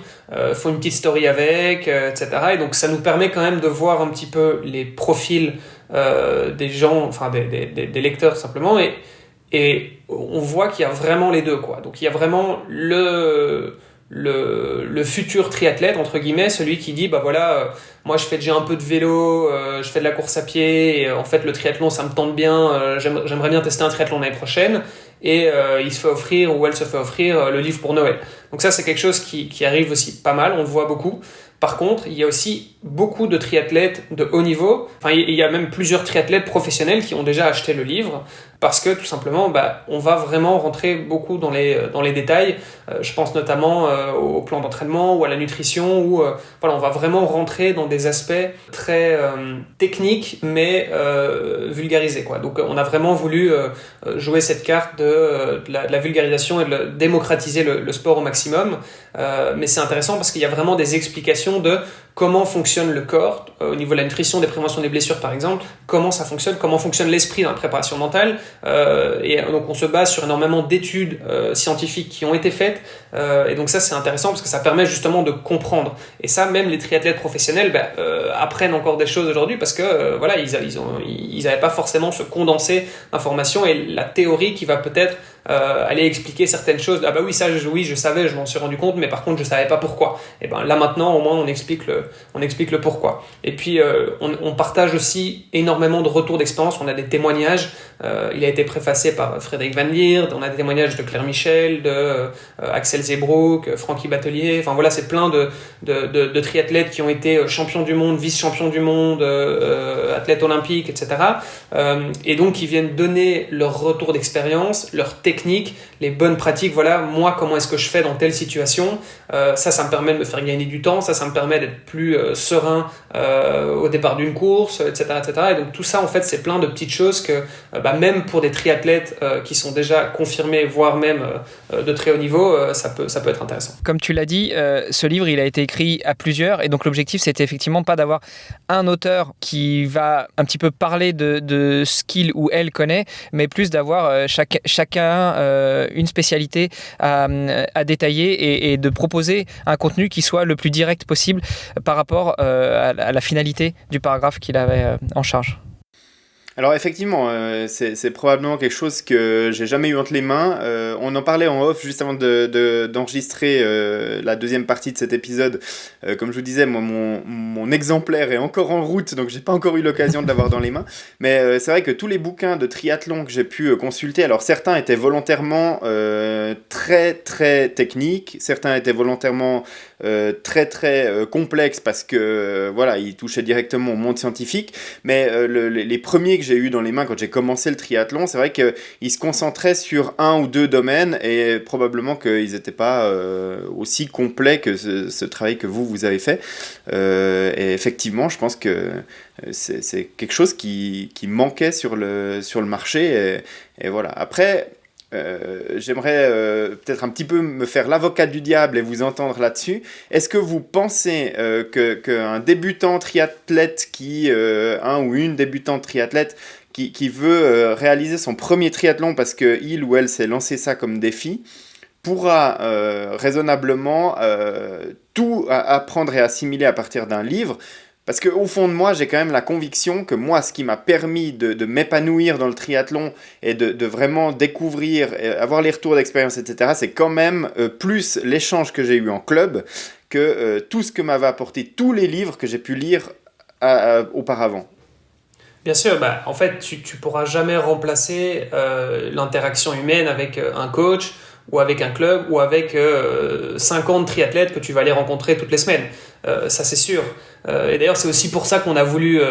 font une petite story avec, etc. Et donc ça nous permet quand même de voir un petit peu les profils des gens, enfin des lecteurs simplement, et on voit qu'il y a vraiment les deux, quoi. Donc il y a vraiment le futur triathlète, entre guillemets, celui qui dit, bah voilà, moi je fais déjà un peu de vélo, je fais de la course à pied, et en fait le triathlon ça me tente bien, j'aimerais bien tester un triathlon l'année prochaine, et il se fait offrir, ou elle se fait offrir le livre pour Noël. Donc ça c'est quelque chose qui arrive aussi pas mal, on le voit beaucoup. Par contre, il y a aussi beaucoup de triathlètes de haut niveau. Enfin, il y a même plusieurs triathlètes professionnels qui ont déjà acheté le livre parce que tout simplement, on va vraiment rentrer beaucoup dans les détails. Je pense notamment au plan d'entraînement ou à la nutrition où voilà, on va vraiment rentrer dans des aspects très techniques mais vulgarisés, quoi. Donc, on a vraiment voulu jouer cette carte de la vulgarisation et de démocratiser le sport au maximum. Mais c'est intéressant parce qu'il y a vraiment des explications de comment fonctionne le corps au niveau de la nutrition, des préventions des blessures par exemple, comment ça fonctionne, comment fonctionne l'esprit dans la préparation mentale, et donc on se base sur énormément d'études scientifiques qui ont été faites, et donc ça c'est intéressant parce que ça permet justement de comprendre, et ça même les triathlètes professionnels apprennent encore des choses aujourd'hui parce que voilà, ils n'avaient pas forcément ce condensé d'informations et la théorie qui va peut-être aller expliquer certaines choses. Ah bah oui, ça oui, je savais, je m'en suis rendu compte, mais par contre je savais pas pourquoi. Et ben là maintenant au moins on explique le pourquoi. Et puis on partage aussi énormément de retours d'expérience. On a des témoignages. Il a été préfacé par Frédéric Van Lierde. On a des témoignages de Claire Michel, de Axel Zebrook, Francky Batelier. Enfin voilà, c'est plein de triathlètes qui ont été champions du monde, vice-champions du monde, athlètes olympiques, etc. Et donc qui viennent donner leur retour d'expérience, leur technique, les bonnes pratiques. Voilà, moi comment est-ce que je fais dans telle situation. Ça me permet de me faire gagner du temps. Ça me permet d'être plus serein au départ d'une course, etc., etc. Et donc tout ça, en fait, c'est plein de petites choses que même pour des triathlètes qui sont déjà confirmés, voire même de très haut niveau, ça peut être intéressant. Comme tu l'as dit, ce livre, il a été écrit à plusieurs, et donc l'objectif, c'était effectivement pas d'avoir un auteur qui va un petit peu parler de ce qu'il ou elle connaît, mais plus d'avoir chacun une spécialité à détailler et de proposer un contenu qui soit le plus direct possible par rapport à la finalité du paragraphe qu'il avait en charge. Alors effectivement, c'est probablement quelque chose que j'ai jamais eu entre les mains. On en parlait en off juste avant d'enregistrer la deuxième partie de cet épisode. Comme je vous disais, moi, mon exemplaire est encore en route, donc j'ai pas encore eu l'occasion de l'avoir dans les mains. Mais c'est vrai que tous les bouquins de triathlon que j'ai pu consulter, alors certains étaient volontairement très très techniques, certains étaient volontairement très très complexes parce que voilà, ils touchaient directement au monde scientifique. Mais les premiers que j'ai eu dans les mains quand j'ai commencé le triathlon, c'est vrai qu'ils se concentraient sur un ou deux domaines et probablement qu'ils n'étaient pas aussi complets que ce travail que vous avez fait. Et effectivement, je pense que c'est quelque chose qui manquait sur le marché. Et voilà. Après, j'aimerais peut-être un petit peu me faire l'avocat du diable et vous entendre là-dessus. Est-ce que vous pensez qu'un débutant triathlète un ou une débutante triathlète qui veut réaliser son premier triathlon parce qu'il ou elle s'est lancé ça comme défi, pourra raisonnablement tout apprendre et assimiler à partir d'un livre? Parce qu'au fond de moi, j'ai quand même la conviction que moi, ce qui m'a permis de m'épanouir dans le triathlon et de vraiment découvrir, avoir les retours d'expérience, etc., c'est quand même plus l'échange que j'ai eu en club que tout ce que m'avaient apporté tous les livres que j'ai pu lire auparavant. Bien sûr, en fait, tu pourras jamais remplacer l'interaction humaine avec un coach ou avec un club ou avec 50 triathlètes que tu vas aller rencontrer toutes les semaines. Ça, c'est sûr. Et d'ailleurs, c'est aussi pour ça qu'on a voulu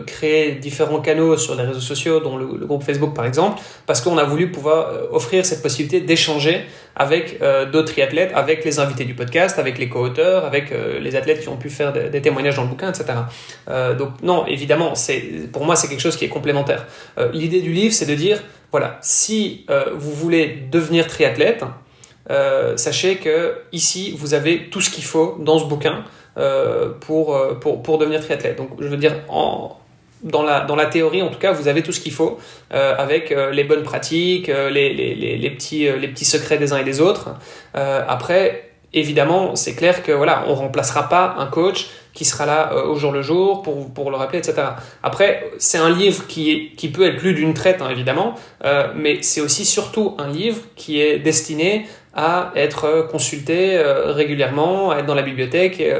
créer différents canaux sur les réseaux sociaux, dont le groupe Facebook par exemple, parce qu'on a voulu pouvoir offrir cette possibilité d'échanger avec d'autres triathlètes, avec les invités du podcast, avec les co-auteurs, avec les athlètes qui ont pu faire des témoignages dans le bouquin, etc. Donc non, évidemment, pour moi, c'est quelque chose qui est complémentaire. L'idée du livre, c'est de dire, voilà, si vous voulez devenir triathlète, sachez que ici, vous avez tout ce qu'il faut dans ce bouquin pour devenir triathlète. Donc, je veux dire, dans la théorie, en tout cas, vous avez tout ce qu'il faut avec les bonnes pratiques, les petits secrets des uns et des autres. Après, évidemment, c'est clair que voilà, on remplacera pas un coach qui sera là au jour le jour pour le rappeler, etc. Après, c'est un livre qui peut être lu d'une traite, hein, évidemment, mais c'est aussi surtout un livre qui est destiné à être consulté régulièrement, à être dans la bibliothèque. Et,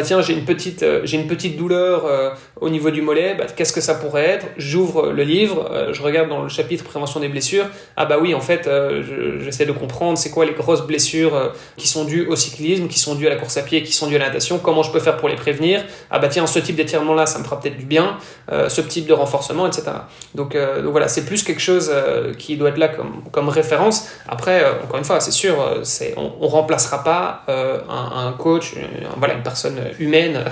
tiens, j'ai une petite douleur au niveau du mollet. Qu'est-ce que ça pourrait être? J'ouvre le livre, je regarde dans le chapitre prévention des blessures. Oui, en fait, j'essaie de comprendre c'est quoi les grosses blessures qui sont dues au cyclisme, qui sont dues à la course à pied, qui sont dues à la natation. Comment je peux faire pour les prévenir? Tiens, ce type d'étirement-là, ça me fera peut-être du bien. Ce type de renforcement, etc. Donc voilà, c'est plus quelque chose qui doit être là comme référence. Après, encore une fois, c'est sûr, on remplacera pas un coach, une personne humaine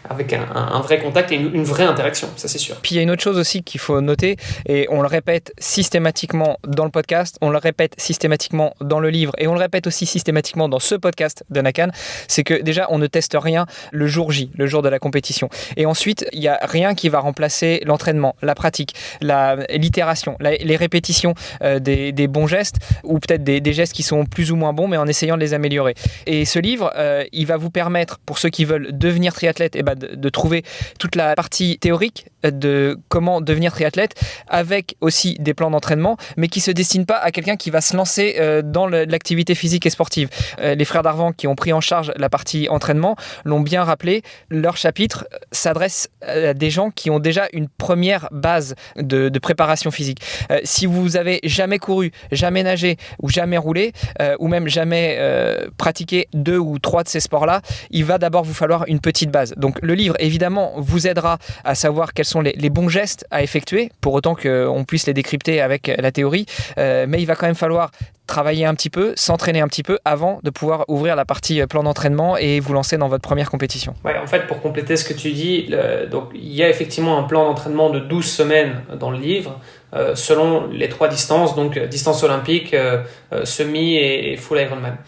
avec un vrai contact et une vraie interaction, ça c'est sûr. Puis il y a une autre chose aussi qu'il faut noter, et on le répète systématiquement dans le podcast, on le répète systématiquement dans le livre, et on le répète aussi systématiquement dans ce podcast de Nakan, c'est que déjà on ne teste rien le jour J, le jour de la compétition. Et ensuite, il n'y a rien qui va remplacer l'entraînement, la pratique, l'itération, les répétitions des bons gestes, ou peut-être des gestes qui sont plus ou moins bons, mais en essayant de les améliorer. Et ce livre, il va vous permettre, pour ceux qui veulent devenir triathlète, de trouver toute la partie théorique de comment devenir triathlète, avec aussi des plans d'entraînement, mais qui ne se destinent pas à quelqu'un qui va se lancer dans l'activité physique et sportive. Les frères Darvan, qui ont pris en charge la partie entraînement, l'ont bien rappelé, leur chapitre s'adresse à des gens qui ont déjà une première base de préparation physique. Si vous avez jamais couru, jamais nagé ou jamais roulé, ou même jamais pratiqué 2 ou 3 de ces sports-là, il va d'abord vous falloir une petite base. Donc le livre, évidemment, vous aidera à savoir quels sont les bons gestes à effectuer, pour autant qu'on puisse les décrypter avec la théorie. Mais il va quand même falloir travailler un petit peu, s'entraîner un petit peu avant de pouvoir ouvrir la partie plan d'entraînement et vous lancer dans votre première compétition. Ouais, en fait, pour compléter ce que tu dis, donc, il y a effectivement un plan d'entraînement de 12 semaines dans le livre, selon les 3 distances, donc distance olympique, semi et full Ironman.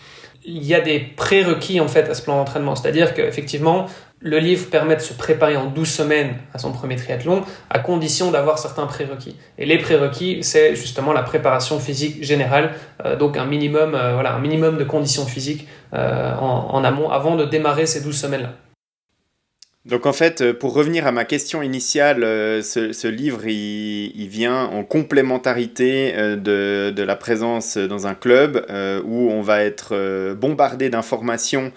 Il y a des prérequis en fait à ce plan d'entraînement, c'est-à-dire qu'effectivement, le livre permet de se préparer en 12 semaines à son premier triathlon, à condition d'avoir certains prérequis. Et les prérequis, c'est justement la préparation physique générale, donc un minimum de conditions physiques en amont avant de démarrer ces 12 semaines-là. Donc en fait, pour revenir à ma question initiale, ce livre, il vient en complémentarité de la présence dans un club où on va être bombardé d'informations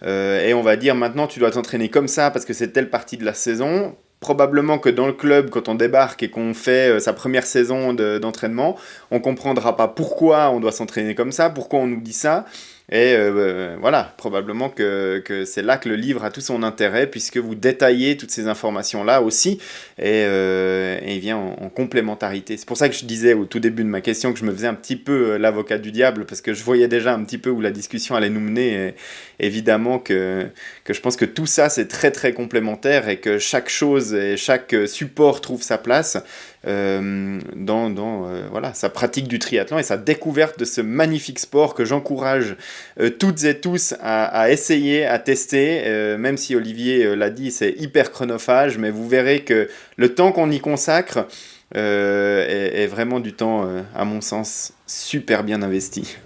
et on va dire maintenant tu dois t'entraîner comme ça parce que c'est telle partie de la saison. Probablement que dans le club, quand on débarque et qu'on fait sa première saison d'entraînement, on ne comprendra pas pourquoi on doit s'entraîner comme ça, pourquoi on nous dit ça. Et voilà, probablement que c'est là que le livre a tout son intérêt, puisque vous détaillez toutes ces informations-là aussi, et il vient en complémentarité. C'est pour ça que je disais au tout début de ma question que je me faisais un petit peu l'avocat du diable, parce que je voyais déjà un petit peu où la discussion allait nous mener, et évidemment que je pense que tout ça, c'est très très complémentaire, et que chaque chose et chaque support trouve sa place dans voilà, sa pratique du triathlon et sa découverte de ce magnifique sport que j'encourage toutes et tous à essayer, à tester, même si Olivier l'a dit, c'est hyper chronophage, mais vous verrez que le temps qu'on y consacre est vraiment du temps, à mon sens, super bien investi.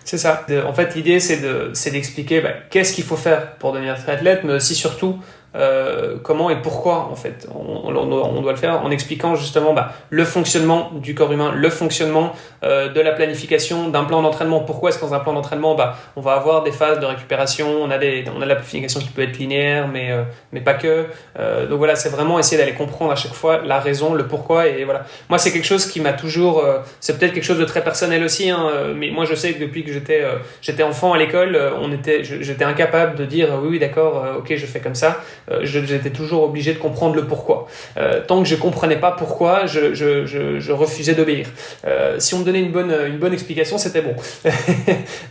C'est ça. En fait, l'idée, c'est d'expliquer qu'est-ce qu'il faut faire pour devenir triathlète, mais aussi surtout comment et pourquoi en fait on doit le faire en expliquant justement le fonctionnement du corps humain, le fonctionnement de la planification d'un plan d'entraînement. Pourquoi est-ce que dans un plan d'entraînement on va avoir des phases de récupération, on a de la planification qui peut être linéaire mais pas que, donc voilà, c'est vraiment essayer d'aller comprendre à chaque fois la raison, le pourquoi. Et voilà, moi c'est quelque chose qui m'a toujours c'est peut-être quelque chose de très personnel aussi, mais moi je sais que depuis que j'étais enfant à l'école, j'étais incapable de dire oui d'accord, ok je fais comme ça. J'étais toujours obligé de comprendre le pourquoi. Tant que je comprenais pas pourquoi, je refusais d'obéir. Si on me donnait une bonne explication, c'était bon.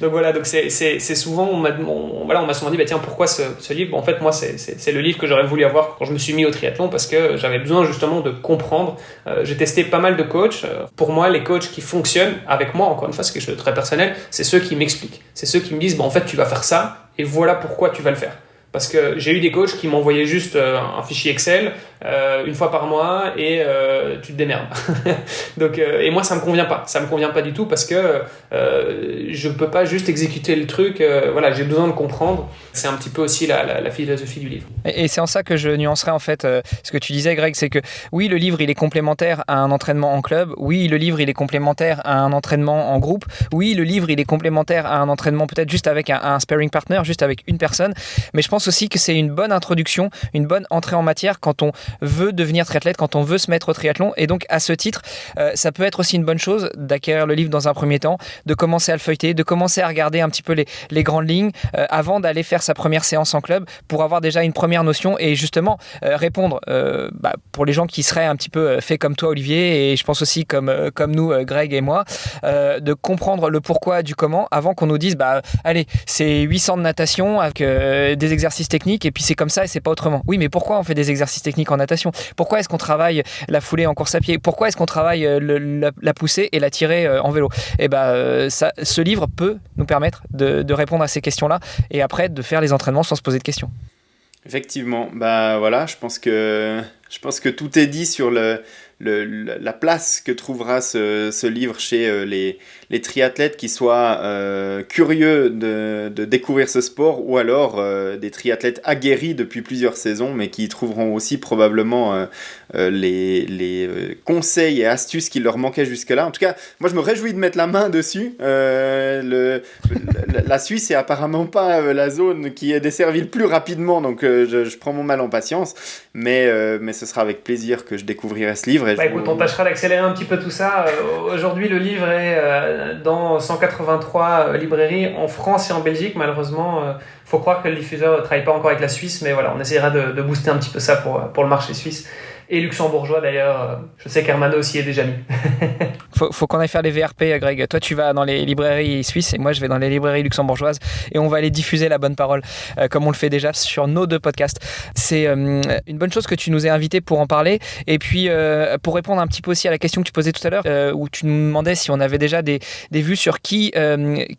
Donc voilà, donc c'est souvent on m'a souvent dit tiens, pourquoi ce livre? En fait moi c'est le livre que j'aurais voulu avoir quand je me suis mis au triathlon, parce que j'avais besoin justement de comprendre. J'ai testé pas mal de coachs. Pour moi, les coachs qui fonctionnent avec moi, encore une fois c'est quelque chose de très personnel, c'est ceux qui m'expliquent, c'est ceux qui me disent en fait tu vas faire ça et voilà pourquoi tu vas le faire. Parce que j'ai eu des coachs qui m'envoyaient juste un fichier Excel une fois par mois et tu te démerdes. Donc, et moi, ça me convient pas. Ça me convient pas du tout parce que je peux pas juste exécuter le truc. Voilà, j'ai besoin de comprendre. C'est un petit peu aussi la philosophie du livre. Et c'est en ça que je nuancerais en fait ce que tu disais, Greg, c'est que oui, le livre il est complémentaire à un entraînement en club. Oui, le livre il est complémentaire à un entraînement en groupe. Oui, le livre il est complémentaire à un entraînement peut-être juste avec un sparring partner, juste avec une personne. Mais je pense aussi que c'est une bonne introduction, une bonne entrée en matière quand on veut devenir triathlète, quand on veut se mettre au triathlon. Et donc à ce titre, ça peut être aussi une bonne chose d'acquérir le livre dans un premier temps, de commencer à le feuilleter, de commencer à regarder un petit peu les grandes lignes avant d'aller faire sa première séance en club, pour avoir déjà une première notion et justement répondre pour les gens qui seraient un petit peu faits comme toi Olivier, et je pense aussi comme nous Greg et moi, de comprendre le pourquoi du comment avant qu'on nous dise allez, c'est 800 de natation avec des exercices techniques et puis c'est comme ça et c'est pas autrement. Oui, mais pourquoi on fait des exercices techniques en natation? Pourquoi est-ce qu'on travaille la foulée en course à pied? Pourquoi est-ce qu'on travaille la poussée et la tirée en vélo? Et ce livre peut nous permettre de répondre à ces questions-là et après de faire les entraînements sans se poser de questions. Effectivement, voilà, je pense que tout est dit sur la place que trouvera ce livre chez les triathlètes qui soient curieux de découvrir ce sport, ou alors des triathlètes aguerris depuis plusieurs saisons, mais qui trouveront aussi probablement les conseils et astuces qui leur manquaient jusque-là. En tout cas, moi je me réjouis de mettre la main dessus. La Suisse est apparemment pas la zone qui est desservie le plus rapidement, donc je prends mon mal en patience, mais ce sera avec plaisir que je découvrirai ce livre. Écoute, on tâchera d'accélérer un petit peu tout ça. Aujourd'hui, le livre est dans 183 librairies en France et en Belgique. Malheureusement, faut croire que le diffuseur ne travaille pas encore avec la Suisse, mais voilà, on essaiera de booster un petit peu ça pour le marché suisse. et luxembourgeois d'ailleurs. Je sais qu'Hermano aussi est déjà mis. Faut qu'on aille faire les VRP, Greg. Toi, tu vas dans les librairies suisses et moi, je vais dans les librairies luxembourgeoises et on va aller diffuser la bonne parole comme on le fait déjà sur nos 2 podcasts. C'est une bonne chose que tu nous aies invités pour en parler. Et puis, pour répondre un petit peu aussi à la question que tu posais tout à l'heure, où tu nous demandais si on avait déjà des vues sur qui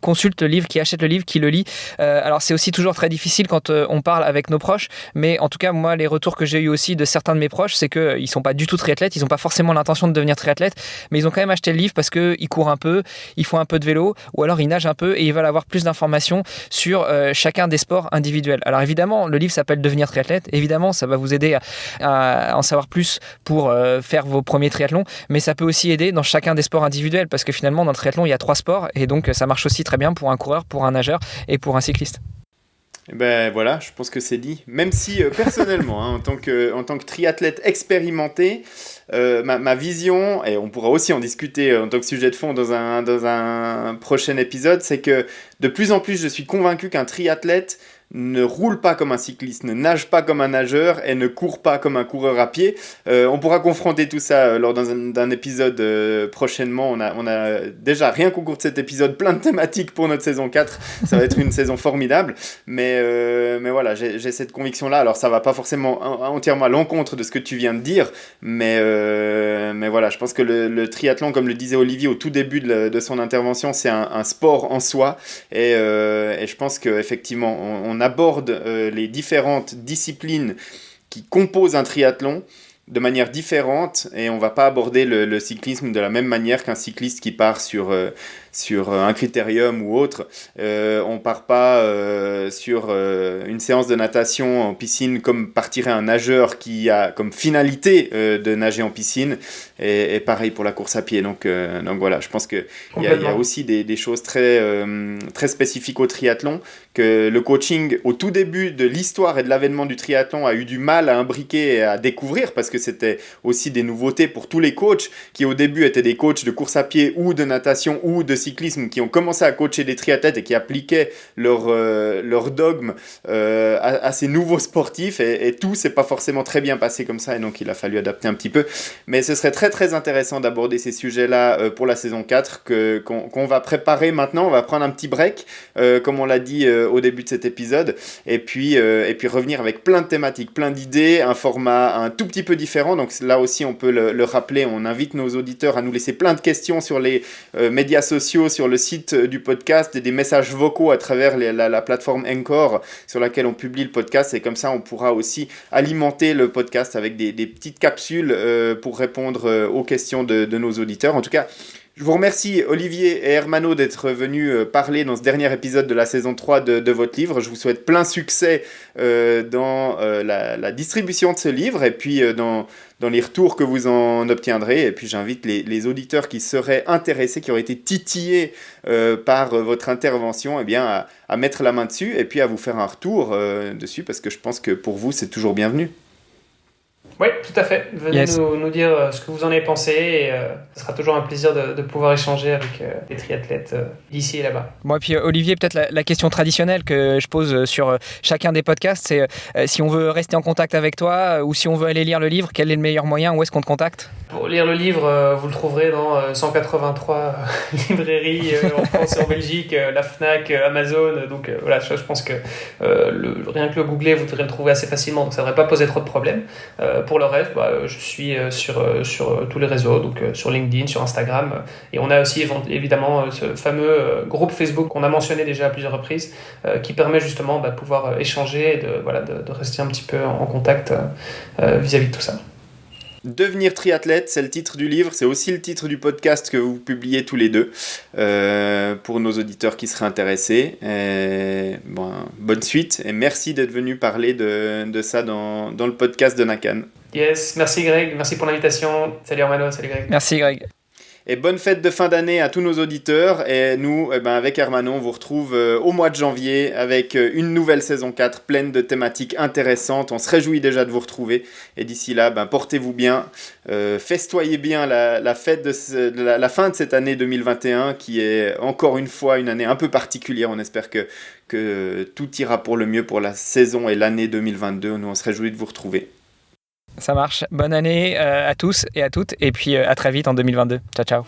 consulte le livre, qui achète le livre, qui le lit. Alors, c'est aussi toujours très difficile quand on parle avec nos proches, mais en tout cas, moi, les retours que j'ai eu aussi de certains de mes proches, c'est qu'ils ne sont pas du tout triathlètes, ils n'ont pas forcément l'intention de devenir triathlètes, mais ils ont quand même acheté le livre parce qu'ils courent un peu, ils font un peu de vélo, ou alors ils nagent un peu et ils veulent avoir plus d'informations sur chacun des sports individuels. Alors évidemment, le livre s'appelle Devenir triathlète, évidemment, ça va vous aider à en savoir plus pour faire vos premiers triathlons, mais ça peut aussi aider dans chacun des sports individuels, parce que finalement, dans le triathlon, il y a 3 sports, et donc ça marche aussi très bien pour un coureur, pour un nageur et pour un cycliste. Et ben voilà, je pense que c'est dit. Même si personnellement, en tant que triathlète expérimenté, ma vision, et on pourra aussi en discuter en tant que sujet de fond dans un prochain épisode, c'est que de plus en plus je suis convaincu qu'un triathlète ne roule pas comme un cycliste, ne nage pas comme un nageur et ne court pas comme un coureur à pied. On pourra confronter tout ça lors d'un épisode prochainement. On a déjà, rien qu'au cours de cet épisode, plein de thématiques pour notre saison 4. Ça va être une saison formidable. Mais voilà, j'ai cette conviction-là. Alors, ça va pas forcément entièrement à l'encontre de ce que tu viens de dire. Mais voilà, je pense que le triathlon, comme le disait Olivier au tout début de son intervention, c'est un sport en soi. Et je pense qu'effectivement, on aborde les différentes disciplines qui composent un triathlon de manière différente, et on ne va pas aborder le cyclisme de la même manière qu'un cycliste qui part sur un critérium ou autre. On ne part pas sur une séance de natation en piscine comme partirait un nageur qui a comme finalité de nager en piscine, et pareil pour la course à pied. Donc voilà, je pense qu'il y a aussi des choses très spécifiques au triathlon, que le coaching au tout début de l'histoire et de l'avènement du triathlon a eu du mal à imbriquer et à découvrir, parce que c'était aussi des nouveautés pour tous les coachs qui au début étaient des coachs de course à pied ou de natation ou de cyclisme, qui ont commencé à coacher des triathlètes et qui appliquaient leur dogme à ces nouveaux sportifs, et tout s'est pas forcément très bien passé comme ça, et donc il a fallu adapter un petit peu. Mais ce serait très très intéressant d'aborder ces sujets-là pour la saison 4 qu'on va préparer maintenant. On va prendre un petit break, comme on l'a dit au début de cet épisode, et puis revenir avec plein de thématiques, plein d'idées, un format un tout petit peu différent. Donc là aussi on peut le rappeler, on invite nos auditeurs à nous laisser plein de questions sur les médias sociaux, sur le site du podcast, et des messages vocaux à travers la plateforme Anchor sur laquelle on publie le podcast, et comme ça on pourra aussi alimenter le podcast avec des petites capsules pour répondre aux questions de nos auditeurs. En tout cas, je vous remercie Olivier et Hermano d'être venus parler dans ce dernier épisode de la saison 3 de votre livre. Je vous souhaite plein succès dans la distribution de ce livre, et puis dans les retours que vous en obtiendrez. Et puis j'invite les auditeurs qui seraient intéressés, qui auraient été titillés par votre intervention, eh bien, à mettre la main dessus, et puis à vous faire un retour dessus, parce que je pense que pour vous c'est toujours bienvenu. Oui, tout à fait. Venez nous dire ce que vous en avez pensé, et ce sera toujours un plaisir de pouvoir échanger avec les triathlètes d'ici et là-bas. Bon, et puis Olivier, peut-être la question traditionnelle que je pose sur chacun des podcasts, c'est si on veut rester en contact avec toi ou si on veut aller lire le livre, quel est le meilleur moyen? Où est-ce qu'on te contacte? Pour lire le livre, vous le trouverez dans 183 librairies en France et en Belgique, la Fnac, Amazon. Donc voilà, je pense que rien que le googler, vous devrez le trouver assez facilement, donc ça ne devrait pas poser trop de problèmes. Pour le reste, je suis sur tous les réseaux, donc sur LinkedIn, sur Instagram, et on a aussi évidemment ce fameux groupe Facebook qu'on a mentionné déjà à plusieurs reprises, qui permet justement de pouvoir échanger et de rester un petit peu en contact vis-à-vis de tout ça. Devenir triathlète, c'est le titre du livre, c'est aussi le titre du podcast que vous publiez tous les deux, pour nos auditeurs qui seraient intéressés. Bonne suite, et merci d'être venu parler de ça dans le podcast de Nakan. Yes, merci Greg, merci pour l'invitation. Salut Armano, salut Greg. Merci Greg. Et bonne fête de fin d'année à tous nos auditeurs. Et nous, avec Hermano, on vous retrouve au mois de janvier avec une nouvelle saison 4 pleine de thématiques intéressantes. On se réjouit déjà de vous retrouver. Et d'ici là, portez-vous bien. Festoyez bien la fête de la fin de cette année 2021, qui est encore une fois une année un peu particulière. On espère que tout ira pour le mieux pour la saison et l'année 2022. Nous, on se réjouit de vous retrouver. Ça marche. Bonne année à tous et à toutes. Et puis à très vite en 2022. Ciao, ciao.